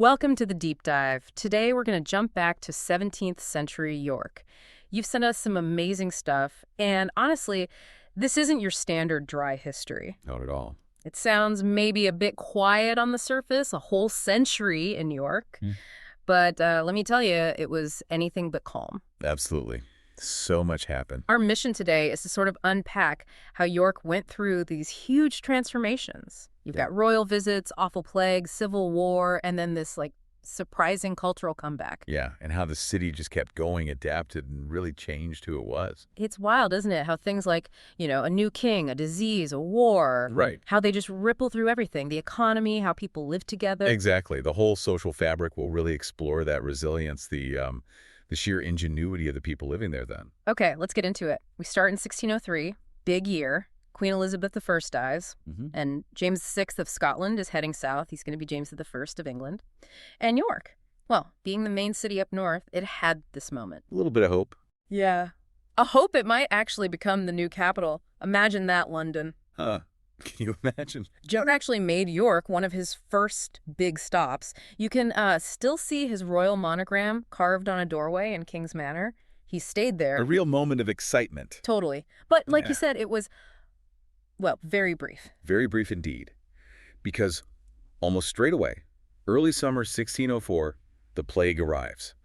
Welcome to the deep dive. Today we're going to jump back to 17th century York. You've sent us some amazing stuff, and honestly, this isn't your standard dry history. Not at all. It sounds maybe a bit quiet on the surface, a whole century in York, but let me tell you, it was anything but calm. Absolutely. So much happened. Our mission today is to sort of unpack how York went through these huge transformations. You've got royal visits, awful plague, civil war, and then this, surprising cultural comeback. Yeah, and how the city just kept going, adapted, and really changed who it was. It's wild, isn't it? How things like, a new king, a disease, a war, Right. how they just ripple through everything. The economy, how people live together. Exactly. The whole social fabric will really explore that resilience, the sheer ingenuity of the people living there then. Okay, let's get into it. We start in 1603, big year. Queen Elizabeth I dies, and James VI of Scotland is heading south. He's going to be James I of England. And York, well, being the main city up north, it had this moment. A little bit of hope. Yeah. A hope it might actually become the new capital. Imagine that, London. Huh. Can you imagine? Joan actually made York one of his first big stops. You can still see his royal monogram carved on a doorway in King's Manor. He stayed there. A real moment of excitement. Totally. But like you said, it was, well, very brief. Very brief indeed. Because almost straight away, early summer 1604, the plague arrives.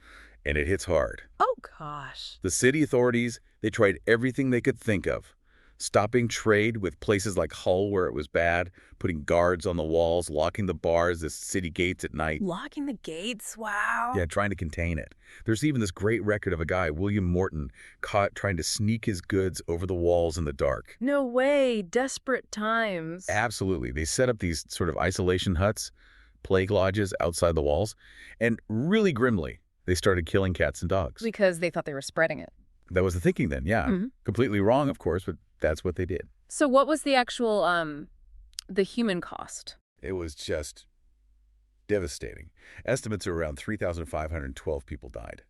And it hits hard. Oh, gosh. The city authorities, they tried everything they could think of. Stopping trade with places like Hull where it was bad, putting guards on the walls, locking the bars, the city gates at night. Locking the gates? Wow. Yeah, trying to contain it. There's even this great record of a guy, William Morton, caught trying to sneak his goods over the walls in the dark. No way. Desperate times. Absolutely. They set up these sort of isolation huts, plague lodges outside the walls, and really grimly, they started killing cats and dogs. Because they thought they were spreading it. That was the thinking then, yeah. Completely wrong, of course, but that's what they did. So what was the actual, the human cost? It was just devastating. Estimates are around 3,512 people died.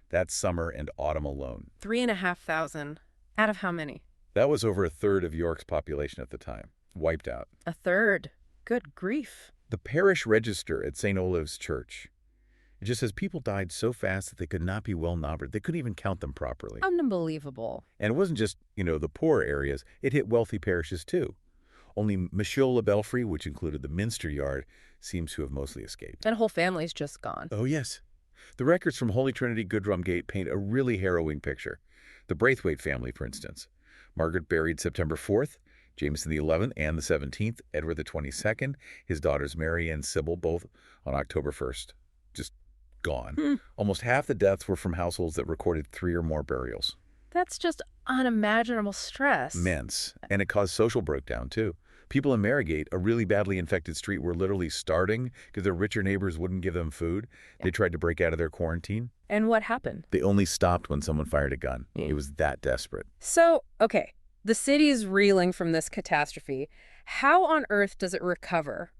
That summer and autumn alone. 3,500. Out of how many? That was over a third of York's population at the time. Wiped out. A third. Good grief. The parish register at St. Olave's Church, it just says people died so fast that they could not be well numbered. They couldn't even count them properly. Unbelievable. And it wasn't just, the poor areas. It hit wealthy parishes, too. Only Michaud-le-Belfry, which included the Minster Yard, seems to have mostly escaped. And whole family's just gone. Oh, yes. The records from Holy Trinity Goodrum Gate paint a really harrowing picture. The Braithwaite family, for instance. Margaret buried September 4th, James the 11th and the 17th, Edward the 22nd, his daughters Mary and Sybil both on October 1st. Just gone. Almost half the deaths were from households that recorded 3 or more burials. That's just unimaginable stress. Immense. And it caused social breakdown, too. People in Marygate, a really badly infected street, were literally starving because their richer neighbors wouldn't give them food. They tried to break out of their quarantine. And what happened? They only stopped when someone fired a gun. It was that desperate. So, okay, the city is reeling from this catastrophe. How on earth does it recover?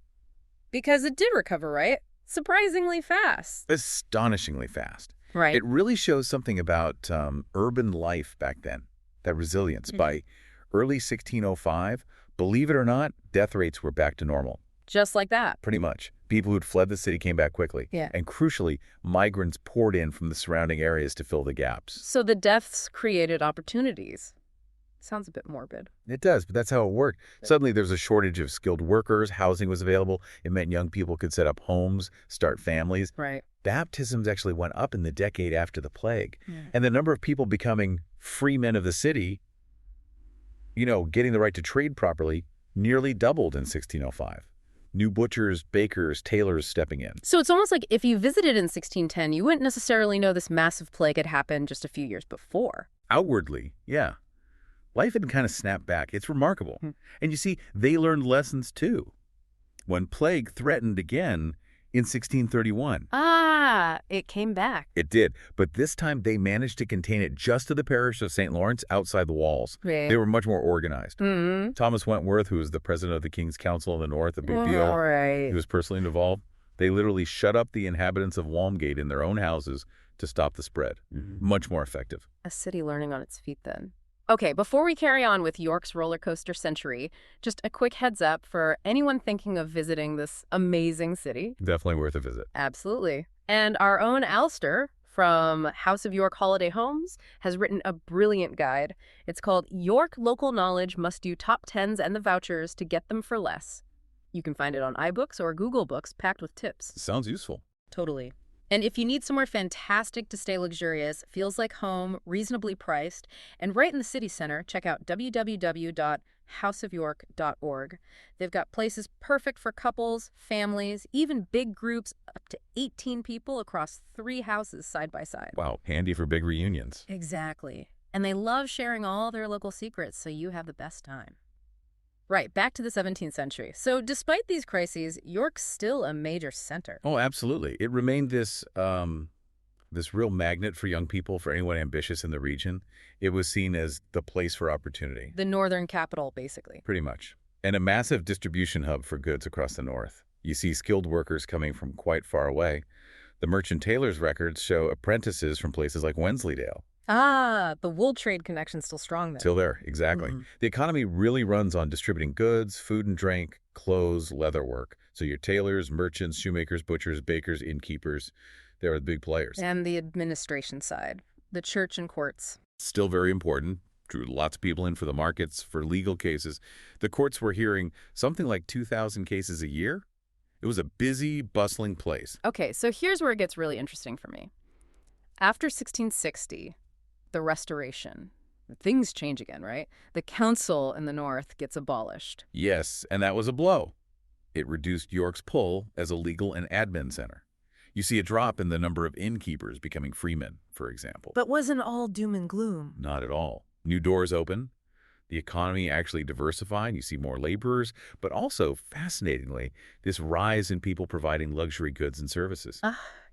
Because it did recover, right? Surprisingly fast. Astonishingly fast. Right. It really shows something about urban life back then, that resilience. By early 1605, believe it or not, death rates were back to normal. Just like that. Pretty much. People who'd fled the city came back quickly. Yeah. And crucially, migrants poured in from the surrounding areas to fill the gaps. So the deaths created opportunities. Sounds a bit morbid. It does, but that's how it worked. Suddenly, there's a shortage of skilled workers. Housing was available. It meant young people could set up homes, start families. Right. Baptisms actually went up in the decade after the plague. And the number of people becoming free men of the city, getting the right to trade properly, nearly doubled in 1605. New butchers, bakers, tailors stepping in. So it's almost like if you visited in 1610, you wouldn't necessarily know this massive plague had happened just a few years before. Outwardly, yeah. Life had kind of snapped back. It's remarkable. And you see, they learned lessons too. When plague threatened again in 1631. Ah, it came back. It did, but this time they managed to contain it just to the parish of St. Lawrence outside the walls. Right. They were much more organized. Thomas Wentworth, who was the president of the King's Council in the North, a big deal. All right. He was personally involved. They literally shut up the inhabitants of Walmgate in their own houses to stop the spread. Much more effective. A city learning on its feet then. Okay, before we carry on with York's roller coaster century, just a quick heads up for anyone thinking of visiting this amazing city. Definitely worth a visit. Absolutely. And our own Alistair from House of York Holiday Homes has written a brilliant guide. It's called York Local Knowledge Must Do Top Tens and the Vouchers to Get Them for Less. You can find it on iBooks or Google Books, packed with tips. Sounds useful. Totally. And if you need somewhere fantastic to stay luxurious, feels like home, reasonably priced, and right in the city center, check out www.houseofyork.org. They've got places perfect for couples, families, even big groups up to 18 people across 3 houses side by side. Wow, handy for big reunions. Exactly. And they love sharing all their local secrets, so you have the best time. Right, back to the 17th century. So despite these crises, York's still a major center. Oh, absolutely. It remained this real magnet for young people, for anyone ambitious in the region. It was seen as the place for opportunity. The northern capital, basically. Pretty much. And a massive distribution hub for goods across the north. You see skilled workers coming from quite far away. The merchant tailor's records show apprentices from places like Wensleydale. Ah, the wool trade connection's still strong there. Still there, exactly. The economy really runs on distributing goods, food and drink, clothes, leatherwork. So your tailors, merchants, shoemakers, butchers, bakers, innkeepers, they're the big players. And the administration side, the church and courts. Still very important. Drew lots of people in for the markets, for legal cases. The courts were hearing something like 2,000 cases a year. It was a busy, bustling place. Okay, so here's where it gets really interesting for me. After 1660, the Restoration, things change again, right? The council in the north gets abolished. Yes, and that was a blow. It reduced York's pull as a legal and admin center. You see a drop in the number of innkeepers becoming freemen, for example. But wasn't all doom and gloom. Not at all. New doors open. The economy actually diversified. You see more laborers, but also, fascinatingly, this rise in people providing luxury goods and services.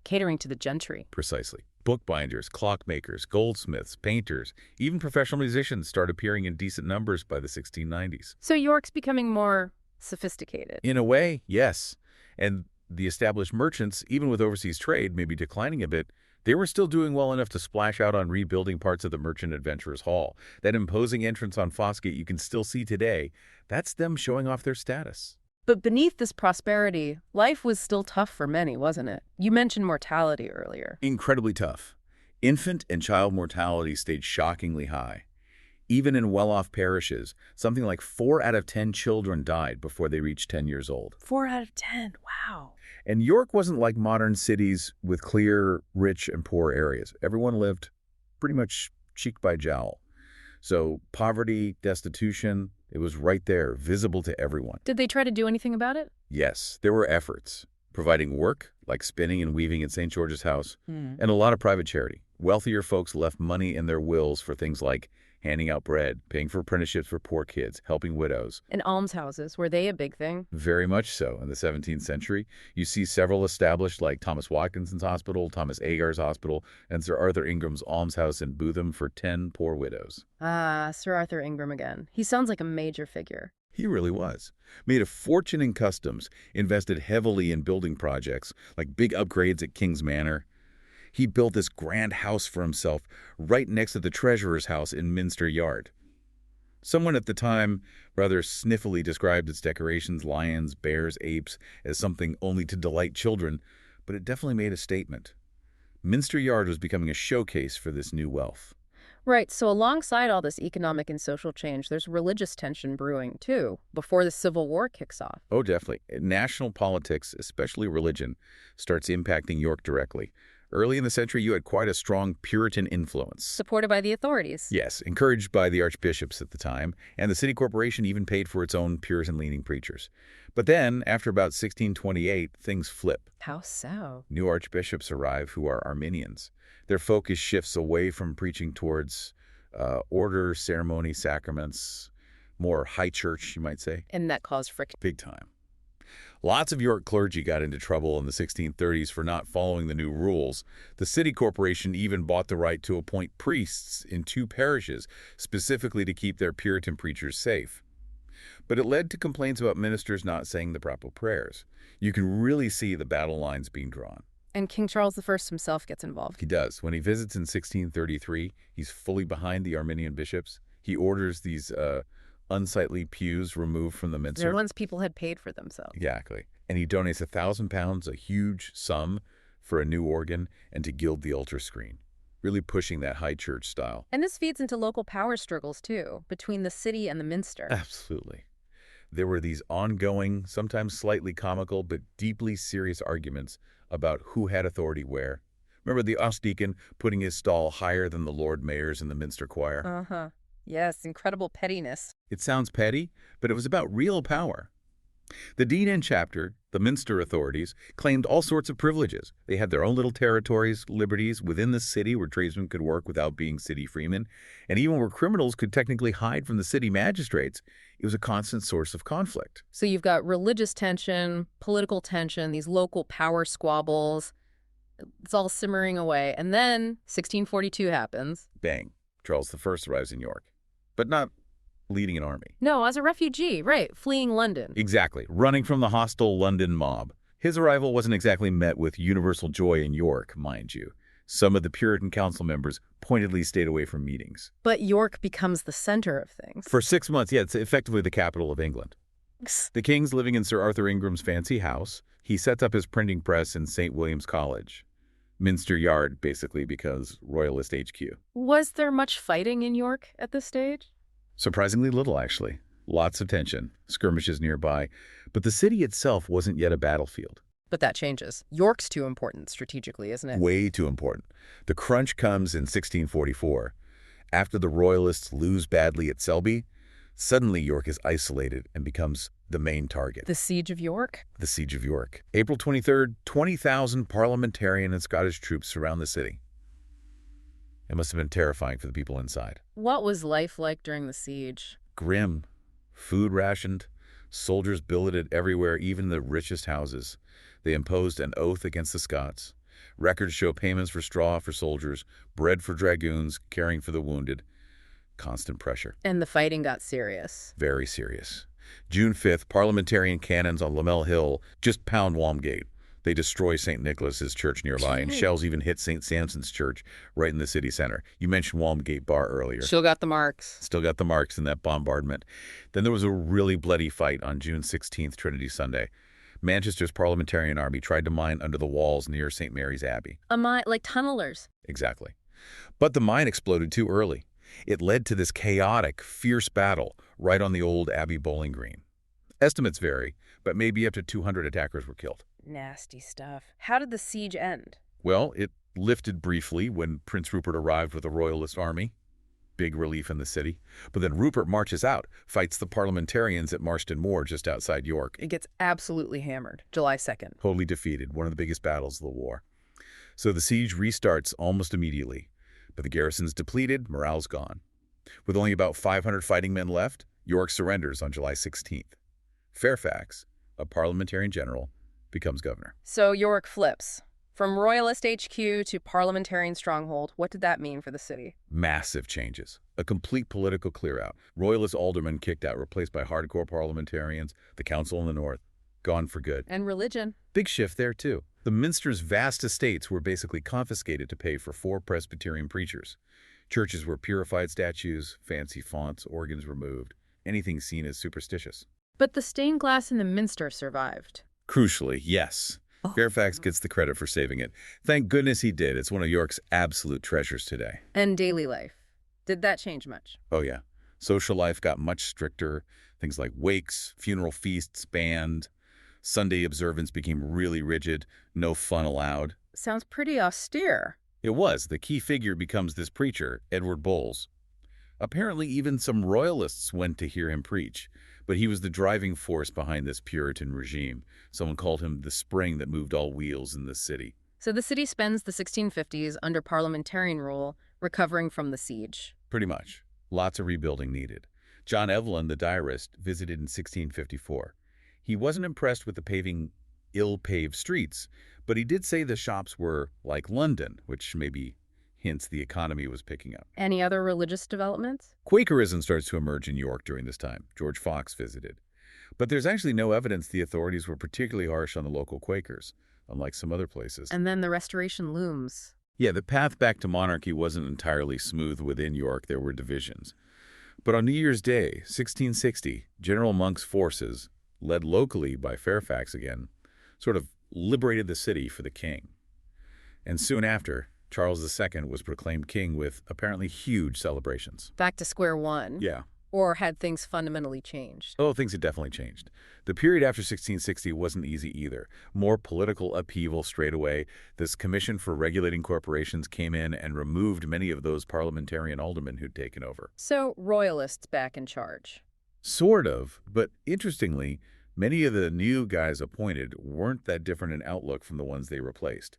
Catering to the gentry. Precisely. Bookbinders, clockmakers, goldsmiths, painters, even professional musicians start appearing in decent numbers by the 1690s. So York's becoming more sophisticated. In a way, yes. And the established merchants, even with overseas trade maybe declining a bit, they were still doing well enough to splash out on rebuilding parts of the Merchant Adventurers Hall. That imposing entrance on Fossgate you can still see today, that's them showing off their status. But beneath this prosperity, life was still tough for many, wasn't it? You mentioned mortality earlier. Incredibly tough. Infant and child mortality stayed shockingly high. Even in well-off parishes, something like 4 out of 10 children died before they reached 10 years old. 4 out of 10, wow. And York wasn't like modern cities with clear, rich, and poor areas. Everyone lived pretty much cheek by jowl. So poverty, destitution, it was right there, visible to everyone. Did they try to do anything about it? Yes, there were efforts, providing work, like spinning and weaving at St. George's House, and a lot of private charity. Wealthier folks left money in their wills for things like handing out bread, paying for apprenticeships for poor kids, helping widows. And almshouses, were they a big thing? Very much so. In the 17th century, you see several established like Thomas Watkinson's Hospital, Thomas Agar's Hospital, and Sir Arthur Ingram's almshouse in Bootham for 10 poor widows. Ah, Sir Arthur Ingram again. He sounds like a major figure. He really was. Made a fortune in customs, invested heavily in building projects, like big upgrades at King's Manor. He built this grand house for himself right next to the treasurer's house in Minster Yard. Someone at the time rather sniffily described its decorations, lions, bears, apes, as something only to delight children, but it definitely made a statement. Minster Yard was becoming a showcase for this new wealth. Right, so alongside all this economic and social change, there's religious tension brewing, too, before the Civil War kicks off. Oh, definitely. National politics, especially religion, starts impacting York directly. Early in the century, you had quite a strong Puritan influence. Supported by the authorities. Yes, encouraged by the archbishops at the time, and the city corporation even paid for its own Puritan-leaning preachers. But then, after about 1628, things flip. How so? New archbishops arrive who are Arminians. Their focus shifts away from preaching towards order, ceremony, sacraments, more high church, you might say. And that caused friction. Big time. Lots of York clergy got into trouble in the 1630s for not following the new rules. The city corporation even bought the right to appoint priests in 2 parishes, specifically to keep their Puritan preachers safe. But it led to complaints about ministers not saying the proper prayers. You can really see the battle lines being drawn. And King Charles I himself gets involved. He does. When he visits in 1633, he's fully behind the Arminian bishops. He orders these unsightly pews removed from the They're minster. ones people had paid for themselves. Exactly. And he donates 1,000 pounds, a huge sum, for a new organ and to gild the altar screen, really pushing that high church style. And this feeds into local power struggles, too, between the city and the minster. Absolutely. There were these ongoing, sometimes slightly comical, but deeply serious arguments about who had authority where. Remember the Ostdeacon putting his stall higher than the Lord Mayor's in the Minster Choir? Uh-huh. Yes, incredible pettiness. It sounds petty, but it was about real power. The dean and chapter, the Minster authorities, claimed all sorts of privileges. They had their own little territories, liberties within the city where tradesmen could work without being city freemen, and even where criminals could technically hide from the city magistrates. It was a constant source of conflict. So you've got religious tension, political tension, these local power squabbles. It's all simmering away. And then 1642 happens. Bang. Charles I arrives in York, but not leading an army. No, as a refugee, right, fleeing London. Exactly, running from the hostile London mob. His arrival wasn't exactly met with universal joy in York, mind you. Some of the Puritan council members pointedly stayed away from meetings. But York becomes the center of things. For 6 months, yeah, it's effectively the capital of England. The king's living in Sir Arthur Ingram's fancy house. He sets up his printing press in St. William's College. Minster Yard, basically, because Royalist HQ. Was there much fighting in York at this stage? Surprisingly little, actually. Lots of tension, skirmishes nearby, but the city itself wasn't yet a battlefield. But that changes. York's too important strategically, isn't it? Way too important. The crunch comes in 1644. After the Royalists lose badly at Selby, suddenly York is isolated and becomes the main target. The Siege of York? The Siege of York. April 23rd, 20,000 parliamentarian and Scottish troops surround the city. It must have been terrifying for the people inside. What was life like during the siege? Grim. Food rationed. Soldiers billeted everywhere, even the richest houses. They imposed an oath against the Scots. Records show payments for straw for soldiers, bread for dragoons, caring for the wounded. Constant pressure. And the fighting got serious. Very serious. June 5th, parliamentarian cannons on Lamel Hill just pound Walmgate. They destroy St. Nicholas's church nearby, and shells even hit St. Samson's church right in the city center. You mentioned Walmgate Bar earlier. Still got the marks. Still got the marks in that bombardment. Then there was a really bloody fight on June 16th, Trinity Sunday. Manchester's parliamentarian army tried to mine under the walls near St. Mary's Abbey. A mine, like tunnelers. Exactly. But the mine exploded too early. It led to this chaotic, fierce battle right on the old Abbey bowling green. Estimates vary, but maybe up to 200 attackers were killed. Nasty stuff. How did the siege end? Well, it lifted briefly when Prince Rupert arrived with a royalist army. Big relief in the city. But then Rupert marches out, fights the parliamentarians at Marston Moor just outside York. It gets absolutely hammered. July 2nd. Totally defeated, one of the biggest battles of the war. So the siege restarts almost immediately. But the garrison's depleted, morale's gone. With only about 500 fighting men left, York surrenders on July 16th. Fairfax, a parliamentarian general, becomes governor. So York flips. From Royalist HQ to parliamentarian stronghold, what did that mean for the city? Massive changes. A complete political clear-out. Royalist aldermen kicked out, replaced by hardcore parliamentarians. The council in the north, gone for good. And religion. Big shift there, too. The Minster's vast estates were basically confiscated to pay for 4 Presbyterian preachers. Churches were purified statues, fancy fonts, organs removed, anything seen as superstitious. But the stained glass in the minster survived. Crucially, yes. Fairfax gets the credit for saving it. Thank goodness he did. It's one of York's absolute treasures today. And daily life. Did that change much? Oh, yeah. Social life got much stricter. Things like wakes, funeral feasts banned. Sunday observance became really rigid. No fun allowed. Sounds pretty austere. It was. The key figure becomes this preacher, Edward Bowles. Apparently, even some royalists went to hear him preach. But he was the driving force behind this Puritan regime. Someone called him the spring that moved all wheels in the city. So the city spends the 1650s under parliamentarian rule, recovering from the siege. Pretty much. Lots of rebuilding needed. John Evelyn, the diarist, visited in 1654. He wasn't impressed with the paving ill-paved streets, but he did say the shops were like London, which maybe hints the economy was picking up. Any other religious developments? Quakerism starts to emerge in York during this time. George Fox visited. But there's actually no evidence the authorities were particularly harsh on the local Quakers, unlike some other places. And then the Restoration looms. Yeah, the path back to monarchy wasn't entirely smooth within York. There were divisions. But on New Year's Day, 1660, General Monk's forces, led locally by Fairfax again, sort of liberated the city for the king. And soon after, Charles II was proclaimed king with apparently huge celebrations. Back to square one. Yeah. Or had things fundamentally changed? Oh, things had definitely changed. The period after 1660 wasn't easy either. More political upheaval straight away. This Commission for Regulating Corporations came in and removed many of those parliamentarian aldermen who'd taken over. So, royalists back in charge. Sort of, but interestingly, many of the new guys appointed weren't that different in outlook from the ones they replaced.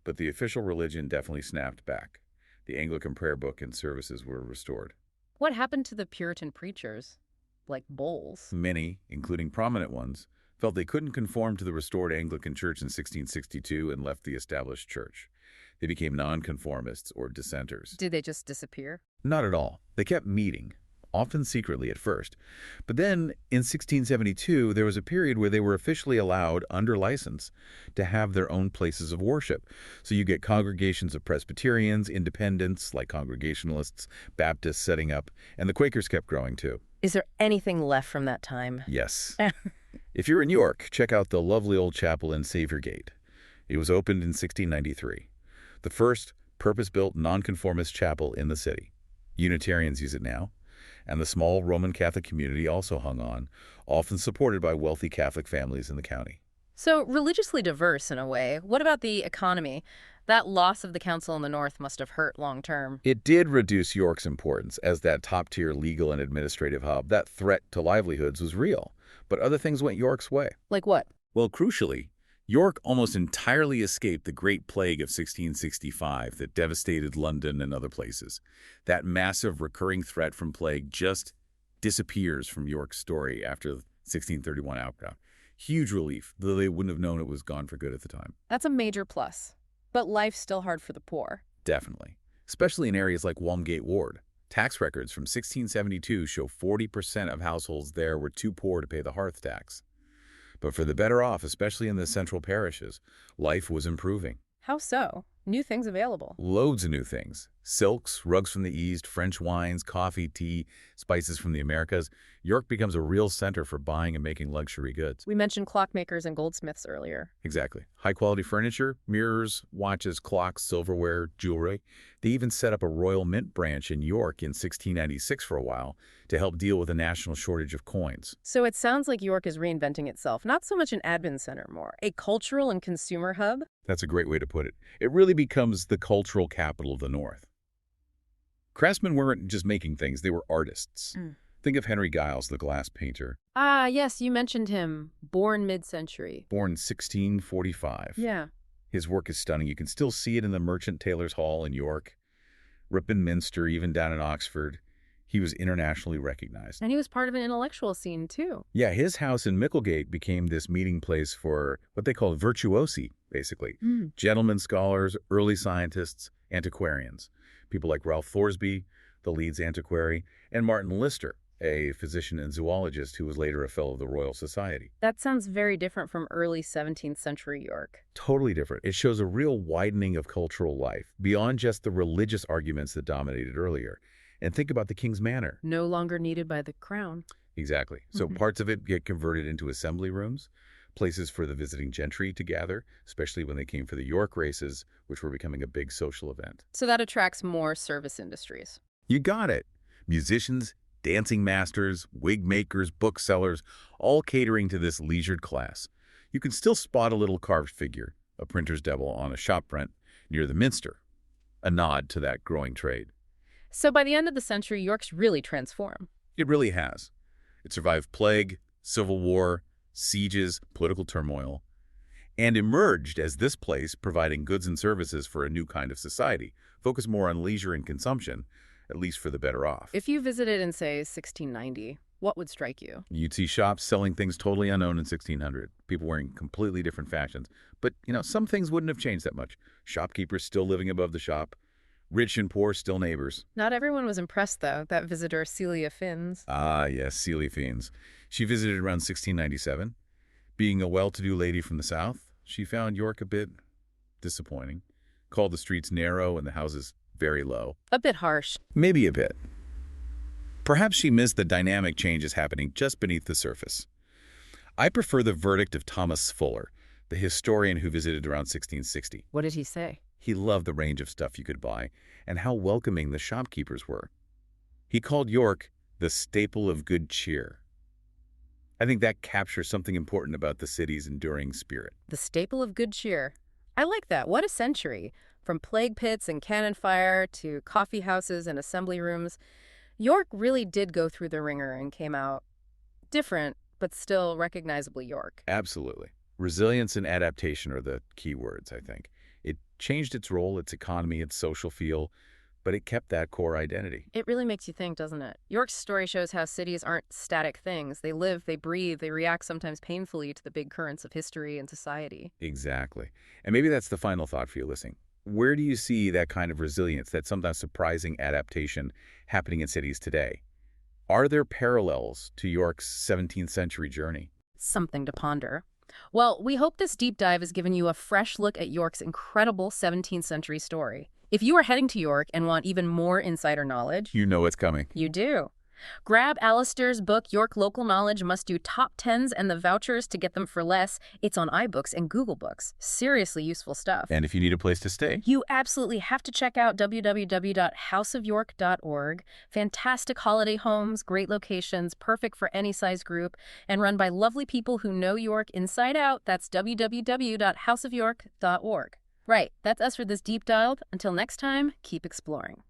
But the official religion definitely snapped back. The Anglican prayer book and services were restored. What happened to the Puritan preachers? Like Bowles? Many, including prominent ones, felt they couldn't conform to the restored Anglican Church in 1662 and left the established church. They became nonconformists or dissenters. Did they just disappear? Not at all. They kept meeting, often secretly at first. But then, in 1672, there was a period where they were officially allowed, under license, to have their own places of worship. So you get congregations of Presbyterians, Independents, like Congregationalists, Baptists setting up, and the Quakers kept growing too. Is there anything left from that time? Yes. If you're in York, check out the lovely old chapel in Saviour Gate. It was opened in 1693. The first purpose-built nonconformist chapel in the city. Unitarians use it now. And the small Roman Catholic community also hung on, often supported by wealthy Catholic families in the county. So, religiously diverse in a way. What about the economy? That loss of the council in the north must have hurt long term. It did reduce York's importance as that top-tier legal and administrative hub. That threat to livelihoods was real. But other things went York's way. Like what? Well, crucially, York almost entirely escaped the Great Plague of 1665 that devastated London and other places. That massive recurring threat from plague just disappears from York's story after the 1631 outbreak. Huge relief, though they wouldn't have known it was gone for good at the time. That's a major plus. But life's still hard for the poor. Definitely. Especially in areas like Walmgate Ward. Tax records from 1672 show 40% of households there were too poor to pay the hearth tax. But for the better off, especially in the central parishes, life was improving. How so? New things available. Loads of new things. Silks, rugs from the East, French wines, coffee, tea, spices from the Americas. York becomes a real center for buying and making luxury goods. We mentioned clockmakers and goldsmiths earlier. Exactly. High-quality furniture, mirrors, watches, clocks, silverware, jewelry. They even set up a Royal Mint branch in York in 1696 for a while to help deal with a national shortage of coins. So it sounds like York is reinventing itself, not so much an admin center more, a cultural and consumer hub? That's a great way to put it. It really becomes the cultural capital of the North. Craftsmen weren't just making things, they were artists. Think of Henry Giles, the glass painter. Ah, yes, you mentioned him. Born mid-century. Born 1645. Yeah. His work is stunning. You can still see it in the Merchant Taylor's Hall in York, Ripon Minster, even down in Oxford. He was internationally recognized. And he was part of an intellectual scene, too. Yeah, his house in Micklegate became this meeting place for what they called virtuosi, basically. Gentlemen scholars, early scientists, antiquarians. People like Ralph Thoresby, the Leeds antiquary, and Martin Lister, a physician and zoologist who was later a fellow of the Royal Society. That sounds very different from early 17th century York. Totally different. It shows a real widening of cultural life, beyond just the religious arguments that dominated earlier. And think about the King's Manor. No longer needed by the crown. Exactly. So parts of it get converted into assembly rooms, places for the visiting gentry to gather, especially when they came for the York races, which were becoming a big social event. So that attracts more service industries. You got it. Musicians, dancing masters, wig makers, booksellers, all catering to this leisured class. You can still spot a little carved figure, a printer's devil on a shop front near the minster, a nod to that growing trade. So by the end of the century, York's really transformed. It really has. It survived plague, civil war, sieges, political turmoil, and emerged as this place providing goods and services for a new kind of society, focused more on leisure and consumption, at least for the better off. If you visited in, say, 1690, what would strike you? You'd see shops selling things totally unknown in 1600, people wearing completely different fashions. But, some things wouldn't have changed that much. Shopkeepers still living above the shop, rich and poor still neighbors. Not everyone was impressed, though, that visitor Celia Finns. Ah, yes, Celia Finns. She visited around 1697. Being a well-to-do lady from the South, she found York a bit disappointing. Called the streets narrow and the houses very low. A bit harsh. Maybe a bit. Perhaps she missed the dynamic changes happening just beneath the surface. I prefer the verdict of Thomas Fuller, the historian who visited around 1660. What did he say? He loved the range of stuff you could buy and how welcoming the shopkeepers were. He called York the staple of good cheer. I think that captures something important about the city's enduring spirit. The staple of good cheer. I like that. What a century. From plague pits and cannon fire to coffee houses and assembly rooms, York really did go through the ringer and came out different, but still recognizably York. Absolutely. Resilience and adaptation are the key words, I think. It changed its role, its economy, its social feel, but it kept that core identity. It really makes you think, doesn't it? York's story shows how cities aren't static things. They live, they breathe, they react sometimes painfully to the big currents of history and society. Exactly. And maybe that's the final thought for you listening. Where do you see that kind of resilience, that sometimes surprising adaptation happening in cities today? Are there parallels to York's 17th century journey? Something to ponder. Well, we hope this deep dive has given you a fresh look at York's incredible 17th century story. If you are heading to York and want even more insider knowledge, You know what's coming. you do. Grab Alistair's book, York Local Knowledge Must Do Top 10s and the vouchers to get them for less. It's on iBooks and Google Books. Seriously useful stuff. And if you need a place to stay, You absolutely have to check out www.houseofyork.org. Fantastic holiday homes, great locations, perfect for any size group, and run by lovely people who know York inside out. That's www.houseofyork.org. Right, that's us for this deep dive. Until next time, keep exploring.